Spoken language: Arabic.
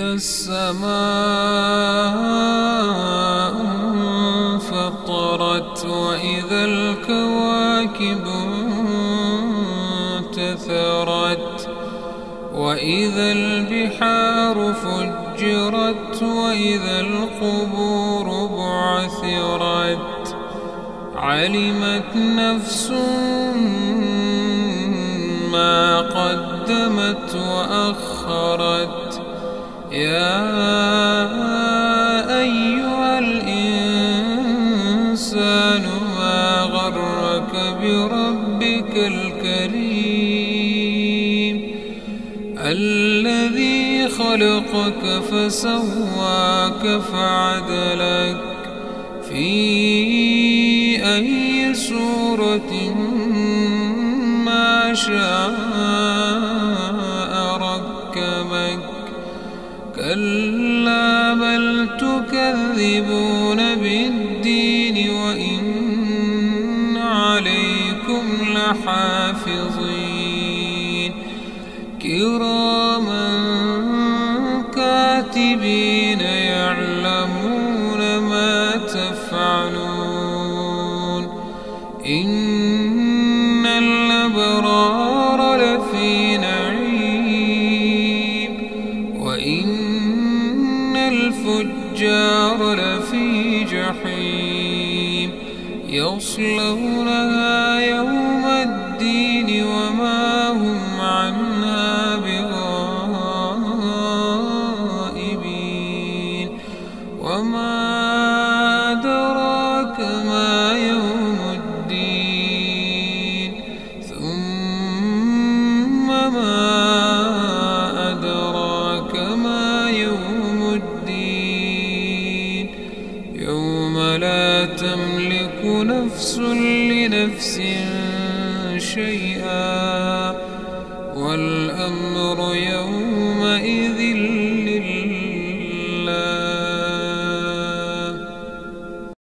إذا السماء انفطرت وإذا الكواكب انتثرت وإذا البحار فجرت وإذا القبور بعثرت علمت نفس ما قدمت وأخرت يا أيها الإنسان ما غرك بربك الكريم الذي خلقك فسواك فعدلك في أي صورة ما شاء ركبك كلا بل تكذبون بالدين وإن عليكم لحافظين كراما كاتبين يعلمون ما تفعلون إن الأبرار لفي نعيم وإن الفجار لفي جحيم يصلونها يوم الدين وما هم عنها بغائبين وما أدراك ما يوم الدين ثم ما أدراك ما يوم الدين يوم لا تملك نفس لنفس شيئا والأمر يوم